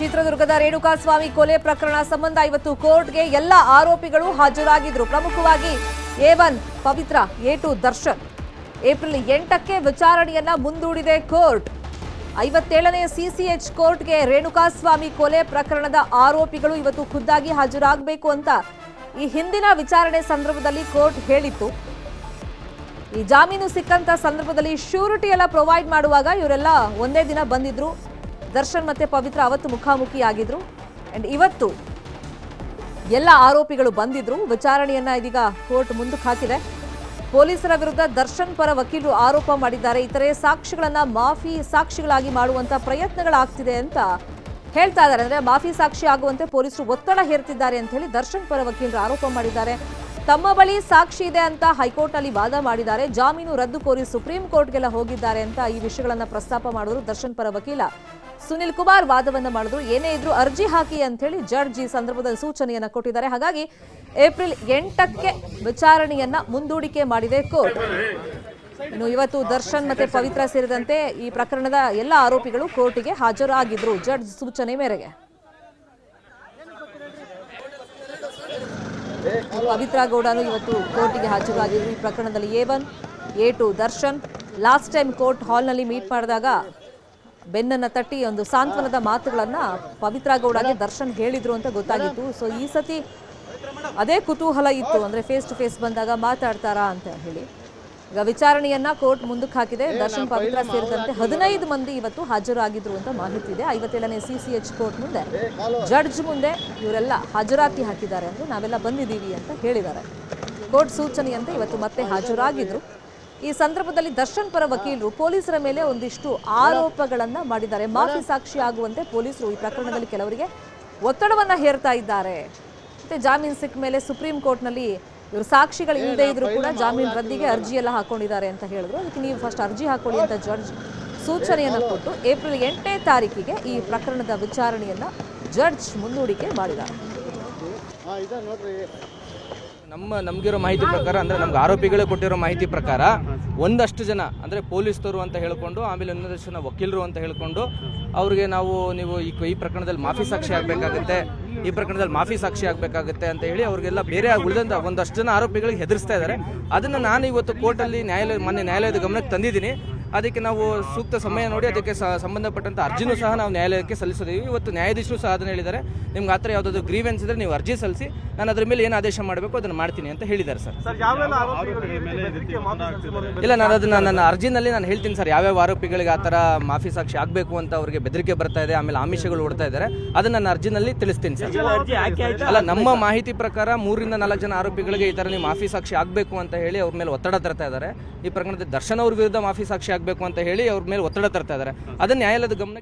ಚಿತ್ರದುರ್ಗದ ರೇಣುಕಾಸ್ವಾಮಿ ಕೊಲೆ ಪ್ರಕರಣ ಸಂಬಂಧ ಇವತ್ತು ಕೋರ್ಟ್ಗೆ ಎಲ್ಲ ಆರೋಪಿಗಳು ಹಾಜರಾಗಿದ್ರು. ಪ್ರಮುಖವಾಗಿ A1 ಪವಿತ್ರ, A2 ದರ್ಶನ್. ಏಪ್ರಿಲ್ 8ಕ್ಕೆ ವಿಚಾರಣೆಯನ್ನ ಮುಂದೂಡಿದೆ ಕೋರ್ಟ್. 57ನೇ CCH ಕೋರ್ಟ್ಗೆ ರೇಣುಕಾಸ್ವಾಮಿ ಕೊಲೆ ಪ್ರಕರಣದ ಆರೋಪಿಗಳು ಇವತ್ತು ಖುದ್ದಾಗಿ ಹಾಜರಾಗಬೇಕು ಅಂತ ಈ ಹಿಂದಿನ ವಿಚಾರಣೆ ಸಂದರ್ಭದಲ್ಲಿ ಕೋರ್ಟ್ ಹೇಳಿತ್ತು. ಈ ಜಾಮೀನು ಸಿಕ್ಕಂತ ಸಂದರ್ಭದಲ್ಲಿ ಶ್ಯೂರಿಟಿ ಎಲ್ಲ ಪ್ರೊವೈಡ್ ಮಾಡುವಾಗ ಇವರೆಲ್ಲ ಒಂದೇ ದಿನ ಬಂದಿದ್ರು. ದರ್ಶನ್ ಮತ್ತೆ ಪವಿತ್ರ ಅವತ್ತು ಮುಖಾಮುಖಿ ಆಗಿದ್ರು. ಅಂಡ್ ಇವತ್ತು ಎಲ್ಲ ಆರೋಪಿಗಳು ಬಂದಿದ್ರು. ವಿಚಾರಣೆಯನ್ನ ಇದೀಗ ಕೋರ್ಟ್ ಮುಂದಕ್ಕೆ ಹಾಕಿದೆ. ಪೊಲೀಸರ ವಿರುದ್ಧ ದರ್ಶನ್ ಪರ ವಕೀಲರು ಆರೋಪ ಮಾಡಿದ್ದಾರೆ. ಇತರೆ ಸಾಕ್ಷಿಗಳನ್ನ ಮಾಫಿ ಸಾಕ್ಷಿಗಳಾಗಿ ಮಾಡುವಂತ ಪ್ರಯತ್ನಗಳಾಗ್ತಿದೆ ಅಂತ ಹೇಳ್ತಾ ಇದ್ದಾರೆ. ಅಂದ್ರೆ ಮಾಫಿ ಸಾಕ್ಷಿ ಆಗುವಂತೆ ಪೊಲೀಸರು ಒತ್ತಡ ಹೇರ್ತಿದ್ದಾರೆ ಅಂತ ಹೇಳಿ ದರ್ಶನ್ ಪರ ವಕೀಲರು ಆರೋಪ ಮಾಡಿದ್ದಾರೆ. ತಮ್ಮ ಬಳಿ ಸಾಕ್ಷಿ ಇದೆ ಅಂತ ಹೈಕೋರ್ಟ್ನಲ್ಲಿ ವಾದ ಮಾಡಿದ್ದಾರೆ. ಜಾಮೀನು ರದ್ದು ಕೋರಿ ಸುಪ್ರೀಂ ಕೋರ್ಟ್ಗೆಲ್ಲ ಹೋಗಿದ್ದಾರೆ ಅಂತ ಈ ವಿಷಯಗಳನ್ನ ಪ್ರಸ್ತಾಪ ಮಾಡಿದ್ರು. ದರ್ಶನ್ ಪರ ವಕೀಲ ಸುನಿಲ್ ಕುಮಾರ್ ವಾದವನ್ನ ಮಾಡಿದ್ರು. ಏನೇ ಇದ್ರೂ ಅರ್ಜಿ ಹಾಕಿ ಅಂತ ಹೇಳಿ ಜಡ್ಜ್ ಈ ಸಂದರ್ಭದಲ್ಲಿ ಸೂಚನೆಯನ್ನ ಕೊಟ್ಟಿದ್ದಾರೆ. ಹಾಗಾಗಿ ಏಪ್ರಿಲ್ 8ಕ್ಕೆ ವಿಚಾರಣೆಯನ್ನ ಮುಂದೂಡಿಕೆ ಮಾಡಿದೆ ಕೋರ್ಟ್. ಇನ್ನು ಇವತ್ತು ದರ್ಶನ್ ಮತ್ತೆ ಪವಿತ್ರ ಸೇರಿದಂತೆ ಈ ಪ್ರಕರಣದ ಎಲ್ಲ ಆರೋಪಿಗಳು ಕೋರ್ಟಿಗೆ ಹಾಜರಾಗಿದ್ರು ಜಡ್ಜ್ ಸೂಚನೆ ಮೇರೆಗೆ. ಪವಿತ್ರ ಗೌಡನು ಇವತ್ತು ಕೋರ್ಟಿಗೆ ಹಾಜರಾಗಿದ್ರು. ಈ ಪ್ರಕರಣದಲ್ಲಿ A1, A2 Darshan last time court ಹಾಲ್ನಲ್ಲಿ ಮೀಟ್ ಮಾಡಿದಾಗ ಬೆನ್ನನ್ನ ತಟ್ಟಿ ಒಂದು ಸಾಂತ್ವನದ ಮಾತುಗಳನ್ನ ಪವಿತ್ರ ಗೌಡಗೆ ದರ್ಶನ್ ಹೇಳಿದ್ರು ಅಂತ ಗೊತ್ತಾಗಿತ್ತು. ಸೊ ಈ ಸತಿ ಅದೇ ಕುತೂಹಲ ಇತ್ತು, ಅಂದ್ರೆ ಫೇಸ್ ಟು ಫೇಸ್ ಬಂದಾಗ ಮಾತಾಡ್ತಾರಾ ಅಂತ ಹೇಳಿ. ಈಗ ವಿಚಾರಣೆಯನ್ನ ಕೋರ್ಟ್ ಮುಂದಕ್ಕೆ ಹಾಕಿದೆ. ದರ್ಶನ್ ಪವಿತ್ರ ಸೇರಿದಂತೆ 15 ಮಂದಿ ಇವತ್ತು ಹಾಜರಾಗಿದ್ರು ಅಂತ ಮಾಹಿತಿ ಇದೆ. 57ನೇ CCH ಕೋರ್ಟ್ ಮುಂದೆ ಜಡ್ಜ್ ಮುಂದೆ ಇವರೆಲ್ಲ ಹಾಜರಾತಿ ಹಾಕಿದ್ದಾರೆ ಅಂದ್ರೆ ನಾವೆಲ್ಲ ಬಂದಿದ್ದೀವಿ ಅಂತ ಹೇಳಿದ್ದಾರೆ. ಕೋರ್ಟ್ ಸೂಚನೆಯಂತೆ ಇವತ್ತು ಮತ್ತೆ ಹಾಜರಾಗಿದ್ರು. ಈ ಸಂದರ್ಭದಲ್ಲಿ ದರ್ಶನ್ ಪರ ವಕೀಲರು ಪೊಲೀಸರ ಮೇಲೆ ಒಂದಿಷ್ಟು ಆರೋಪಗಳನ್ನ ಮಾಡಿದ್ದಾರೆ. ಮಾಫಿ ಸಾಕ್ಷಿ ಆಗುವಂತೆ ಪೊಲೀಸರು ಈ ಪ್ರಕರಣದಲ್ಲಿ ಕೆಲವರಿಗೆ ಒತ್ತಡವನ್ನ ಹೇರ್ತಾ ಇದ್ದಾರೆ. ಮತ್ತೆ ಜಾಮೀನು ಸಿಕ್ಕ ಮೇಲೆ ಸುಪ್ರೀಂ ಕೋರ್ಟ್ನಲ್ಲಿ ಇವರು ಸಾಕ್ಷಿಗಳು ಇಲ್ಲದೆ ಇದ್ರು ಕೂಡ ಜಾಮೀನು ರದ್ದಿಗೆ ಅರ್ಜಿ ಎಲ್ಲ ಹಾಕೊಂಡಿದ್ದಾರೆ ಅಂತ ಹೇಳಿದ್ರು. ಅದಕ್ಕೆ ನೀವು ಫಸ್ಟ್ ಅರ್ಜಿ ಹಾಕೊಳ್ಳಿ ಅಂತ ಜಡ್ಜ್ ಸೂಚನೆಯನ್ನು ಕೊಟ್ಟು ಏಪ್ರಿಲ್ 8ನೇ ತಾರೀಕಿಗೆ ಈ ಪ್ರಕರಣದ ವಿಚಾರಣೆಯನ್ನ ಜಡ್ಜ್ ಮುಂದೂಡಿಕೆ ಮಾಡಿದ್ದಾರೆ. ನಮಗಿರೋ ಮಾಹಿತಿ ಪ್ರಕಾರ ಅಂದರೆ ನಮ್ಗೆ ಆರೋಪಿಗಳೇ ಕೊಟ್ಟಿರೋ ಮಾಹಿತಿ ಪ್ರಕಾರ ಒಂದಷ್ಟು ಜನ ಅಂದರೆ ಪೊಲೀಸರು ಅಂತ ಹೇಳ್ಕೊಂಡು, ಆಮೇಲೆ ಒಂದಷ್ಟು ಜನ ವಕೀಲರು ಅಂತ ಹೇಳ್ಕೊಂಡು ಅವ್ರಿಗೆ ನೀವು ಈ ಪ್ರಕರಣದಲ್ಲಿ ಮಾಫಿ ಸಾಕ್ಷಿ ಆಗಬೇಕಾಗುತ್ತೆ, ಈ ಪ್ರಕರಣದಲ್ಲಿ ಮಾಫಿ ಸಾಕ್ಷಿ ಆಗಬೇಕಾಗುತ್ತೆ ಅಂತ ಹೇಳಿ ಅವ್ರಿಗೆಲ್ಲ ಬೇರೆ ಉಳಿದಂಥ ಒಂದಷ್ಟು ಜನ ಆರೋಪಿಗಳಿಗೆ ಹೆದರಿಸ್ತಾ ಇದ್ದಾರೆ. ಅದನ್ನು ನಾನು ಇವತ್ತು ಕೋರ್ಟಲ್ಲಿ ಮೊನ್ನೆ ನ್ಯಾಯಾಲಯದ ಗಮನಕ್ಕೆ ತಂದಿದ್ದೀನಿ. ಅದಕ್ಕೆ ನಾವು ಸೂಕ್ತ ಸಮಯ ನೋಡಿ ಅದಕ್ಕೆ ಸಂಬಂಧಪಟ್ಟಂಥ ಅರ್ಜಿನೂ ಸಹ ನಾವು ನ್ಯಾಯಾಲಯಕ್ಕೆ ಸಲ್ಲಿಸಿದ್ದೀವಿ. ಇವತ್ತು ನ್ಯಾಯಾಧೀಶರು ಸಹ ಅದನ್ನು ಹೇಳಿದ್ದಾರೆ, ನಿಮ್ಗೆ ಆ ಥರ ಯಾವುದಾದ್ರು ಗ್ರೀವೆನ್ಸ್ ಇದ್ದರೆ ನೀವು ಅರ್ಜಿ ಸಲ್ಲಿಸಿ, ನಾನು ಅದ್ರ ಮೇಲೆ ಏನು ಆದೇಶ ಮಾಡಬೇಕು ಅದನ್ನು ಮಾಡ್ತೀನಿ ಅಂತ ಹೇಳಿದ್ದಾರೆ ಸರ್. ಇಲ್ಲ, ನಾನು ಅದನ್ನು ನನ್ನ ಅರ್ಜಿನಲ್ಲಿ ನಾನು ಹೇಳ್ತೀನಿ ಸರ್, ಯಾವ್ಯಾವ ಆರೋಪಿಗಳಿಗೆ ಆ ಥರ ಮಾಫಿ ಸಾಕ್ಷಿ ಆಗಬೇಕು ಅಂತ ಅವ್ರಿಗೆ ಬೆದರಿಕೆ ಬರ್ತಾ ಇದೆ, ಆಮೇಲೆ ಆಮಿಷಗಳು ಓಡ್ತಾ ಇದ್ದಾರೆ, ಅದನ್ನು ನನ್ನ ಅರ್ಜಿನಲ್ಲಿ ತಿಳಿಸ್ತೀನಿ ಸರ್. ಅಲ್ಲ, ನಮ್ಮ ಮಾಹಿತಿ ಪ್ರಕಾರ 3 ರಿಂದ 4 ಜನ ಆರೋಪಿಗಳಿಗೆ ಈ ಥರ ನೀವು ಮಾಫಿ ಸಾಕ್ಷಿ ಆಗಬೇಕು ಅಂತ ಹೇಳಿ ಅವ್ರ ಮೇಲೆ ಒತ್ತಡ ತರ್ತಾ ಇದ್ದಾರೆ. ಈ ಪ್ರಕರಣದಲ್ಲಿ ದರ್ಶನ್ ಅವ್ರ ವಿರುದ್ಧ ಮಾಫಿ ಸಾಕ್ಷಿ ಆಗಬೇಕು ಅಂತ ಹೇಳಿ ಅವ್ರ ಮೇಲೆ ಒತ್ತಡ ತರ್ತಾ ಇದ್ದಾರೆ. ಅದನ್ನು ನ್ಯಾಯಾಲಯದ ಗಮನ